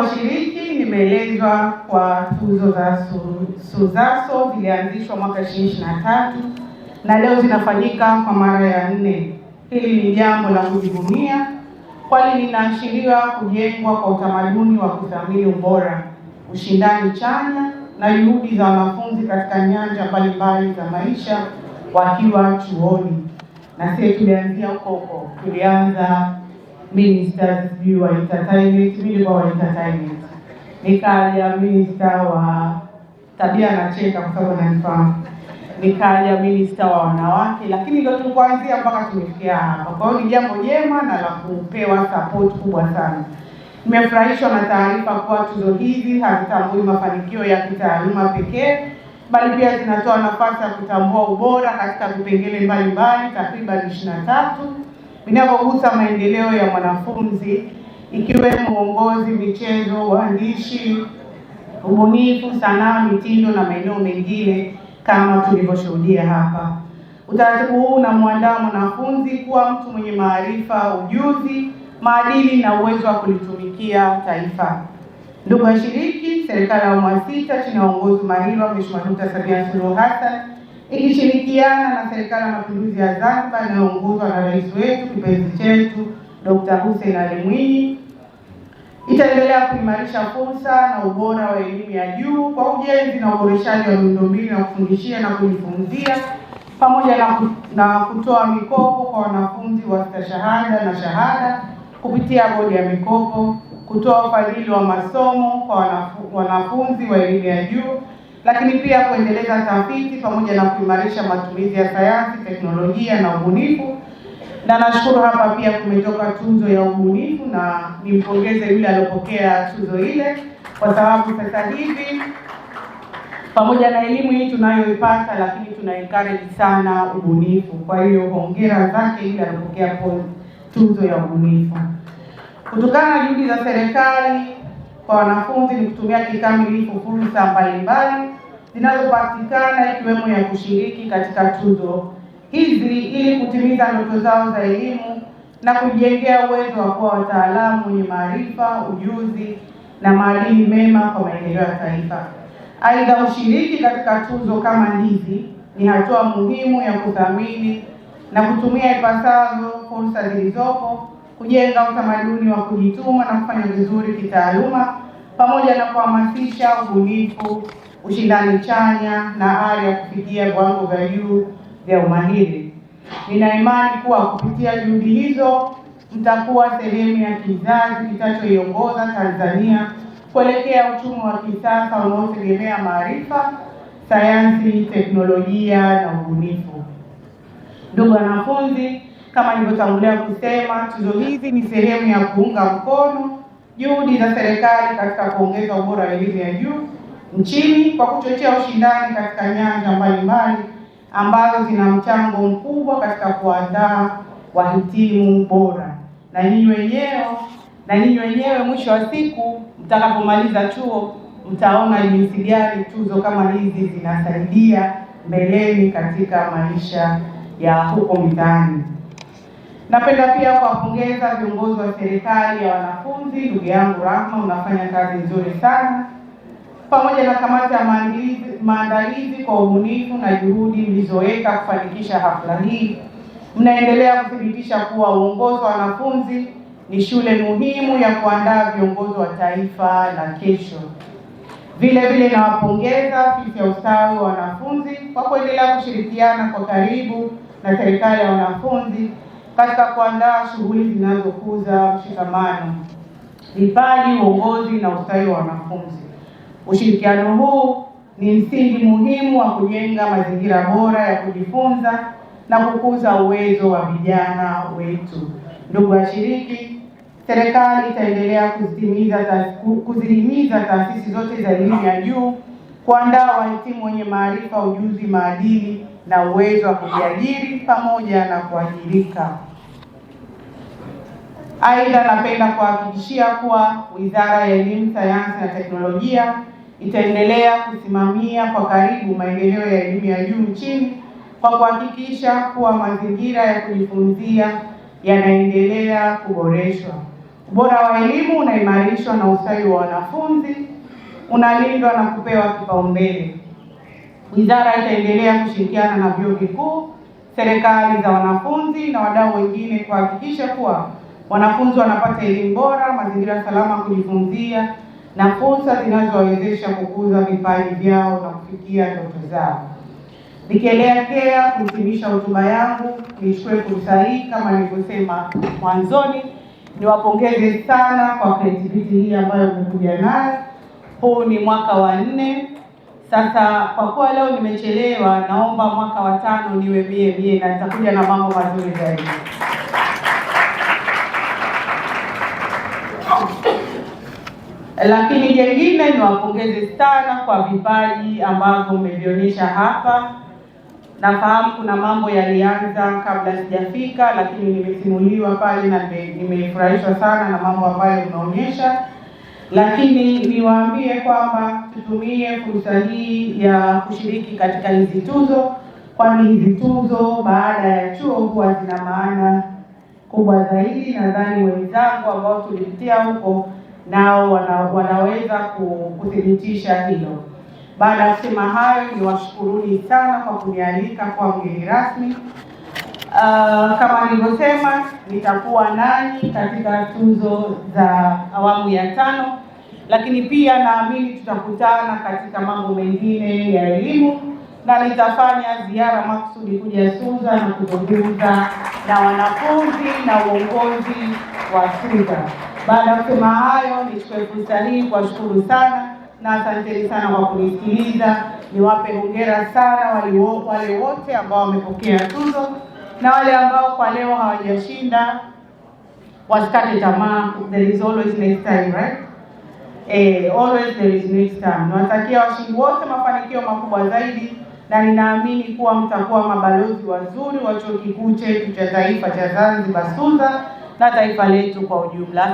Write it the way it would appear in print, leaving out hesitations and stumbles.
washiriki, nimeelezwa kwa tuzo za SUZASO zilianzishwa mwaka 2023 na leo zinafanyika kwa mara ya 4. Hili ni jambo la kujivunia, kwani linaashiria kujengwa kwa utamaduni wa kuthamini ubora, ushindani chanya na juhudi za wanafunzi katika nyanja mbalimbali za maisha wakiwa chuoni. Na sisi tulianzia huko, tulianza ministers wa entertainment, mimi kwa entertainment. Nikaja minister wa tabia na cheka kwa sababu nanifahamu. Nikaja minister wa wanawake, lakini ndio tulikuanzia mpaka tumefikia hapa. Kwa hiyo ni jambo jema na la kupewa support kubwa sana. Nimefurahishwa na taarifa kuwa tuzo hizi hazitambui mafanikio ya kitaaluma pekee, bali pia zinatoa nafasi ya kutambua ubora katika vipengele mbalimbali takriban 23 vinavyogusa maendeleo ya mwanafunzi, ikiwemo uongozi, michezo, uandishi, ubunifu, sanaa, mitindo na maeneo mengine kama tulivyoshuhudia hapa. Utaratibu huu unamwandaa mwanafunzi kuwa mtu mwenye maarifa, ujuzi, maadili na uwezo wa kulitumikia taifa. Ndugu washiriki, serikali ya awamu ya 6 chini ya uongozi mahiri wa Mheshimiwa Dkt. Samia Suluhu Hassan ikishirikiana na serikali ya mapinduzi ya Zanzibar inayoongozwa na rais wetu kipenzi chetu Dr. Hussein Ali Mwinyi itaendelea kuimarisha fursa na ubora wa elimu ya juu kwa ujenzi na uboreshaji wa miundombinu ya kufundishia na kujifunzia, pamoja na kutoa mikopo kwa wanafunzi wa stashahada na shahada kupitia bodi ya mikopo, kutoa ufadhili wa masomo kwa wanafunzi wa elimu ya juu, lakini pia kuendeleza tafiti pamoja na kuimarisha matumizi ya sayansi, teknolojia na ubunifu. Na nashukuru hapa pia kumetoka tuzo ya ubunifu, na nimpongeze yule aliyopokea tuzo ile, kwa sababu sasa hivi pamoja na elimu hii tunayoipata, lakini tuna encourage sana ubunifu. Kwa hiyo hongera zake yule aliyopokea tuzo ya ubunifu. Kutokana na juhudi za serikali kwa wanafunzi ni kutumia kikamilifu fursa mbalimbali zinazopatikana, ikiwemo ya kushiriki katika tuzo hizi ili kutimiza ndoto zao za elimu na kujengea uwezo wa kuwa wataalamu wenye maarifa, ujuzi na maadili mema kwa maendeleo ya taifa. Aidha, ushiriki katika tuzo kama hizi ni hatua muhimu ya kuthamini na kutumia ipasavyo fursa zilizopo, kujenga utamaduni wa kujituma na kufanya vizuri kitaaluma, pamoja na kuhamasisha ubunifu, ushindani chanya na ari ya kufikia viwango vya juu vya umahiri. Nina imani kuwa kupitia juhudi hizo mtakuwa sehemu ya kizazi kitakachoiongoza Tanzania kuelekea uchumi wa kisasa unaotegemea maarifa, sayansi, teknolojia na ubunifu. Ndugu wanafunzi, kama nilivyotangulia kusema, tuzo hizi ni sehemu ya kuunga mkono juhudi za serikali katika kuongeza ubora wa elimu ya juu nchini kwa kuchochea ushindani katika nyanja mbalimbali ambazo zina mchango mkubwa katika kuandaa wahitimu bora. Na nyinyi wenyewe mwisho wa siku mtakapomaliza chuo mtaona jinsi gani tuzo kama hizi zinasaidia mbeleni katika maisha ya huko mitaani. Napenda pia kuwapongeza viongozi wa serikali ya wanafunzi. Ndugu yangu Rahma, unafanya kazi nzuri sana, pamoja na kamati ya maandalizi kwa ubunifu na juhudi mlizoweka kufanikisha hafla hii. Mnaendelea kuthibitisha kuwa uongozi wa wanafunzi ni shule muhimu ya kuandaa viongozi wa taifa la kesho. Vile vile nawapongeza ofisi ya ustawi wa wanafunzi kwa kuendelea kushirikiana kwa karibu na serikali ya wanafunzi katika kuandaa shughuli zinazokuza mshikamano, vipaji, uongozi na ustawi wa wanafunzi. Ushirikiano huu ni msingi muhimu wa kujenga mazingira bora ya kujifunza na kukuza uwezo wa vijana wetu. Ndugu washiriki, serikali itaendelea kuzihimiza taasisi zote za elimu ya juu kuandaa wahitimu wenye maarifa, ujuzi, maadili na uwezo wa kujiajiri pamoja na kuajirika. Aidha, napenda kuhakikishia kuwa Wizara ya Elimu, Sayansi na Teknolojia itaendelea kusimamia kwa karibu maendeleo ya elimu ya juu nchini kwa kuhakikisha kuwa mazingira ya kujifunzia yanaendelea kuboreshwa. Ubora wa elimu unaimarishwa na ustawi wa wanafunzi unalindwa na kupewa kipaumbele. Wizara itaendelea kushirikiana na vyuo vikuu, serikali za wanafunzi na wadau wengine kuhakikisha kuwa wanafunzi wanapata elimu bora, mazingira salama kujifunzia na fursa zinazowawezesha kukuza vipaji vyao na kufikia ndoto zao. Nikielekea kuhitimisha hotuba yangu, nichukue fursa hii kama nilivyosema mwanzoni, niwapongeze sana kwa creativity hii ambayo mmekuja nayo. Huu ni mwaka wa 4. Sasa kwa kuwa leo nimechelewa, naomba mwaka wa 5 niwe mie na nitakuja na mambo mazuri zaidi. Lakini jengine niwapongeze sana kwa vipaji ambavyo mmevionyesha hapa. Nafahamu kuna mambo yalianza kabla sijafika, lakini nimesimuliwa pale na nimefurahishwa sana na mambo ambayo mnaonyesha. Lakini niwaambie kwamba tutumie fursa hii ya kushiriki katika hizi tuzo, kwani hizi tuzo baada ya chuo huwa zina maana kubwa zaidi. Nadhani wenzangu ambao tulipitia huko nao wanaweza kuthibitisha hilo. Baada ya kusema hayo, niwashukuruni sana kwa kunialika kwa mgeni rasmi. Kama nilivyosema, nitakuwa nanyi katika tuzo za awamu ya 5, lakini pia naamini tutakutana katika mambo mengine ya elimu, na nitafanya ziara maksudi kuja SUZA na kuzungumza na wanafunzi na uongozi wa SUZA. Baada ya kusema hayo, nichukue fursa hii kuwashukuru sana na asanteni sana kwa kunisikiliza. Niwape hongera sana wale wote ambao wamepokea tuzo, na wale ambao kwa leo hawajashinda wasikate tamaa. There is always next time, right? Always there is next time. Nawatakia washindi wote mafanikio makubwa zaidi, na ninaamini kuwa mtakuwa mabalozi wazuri wa chuo kikuu chetu cha taifa cha Zanzibar SUZA na taifa letu kwa ujumla.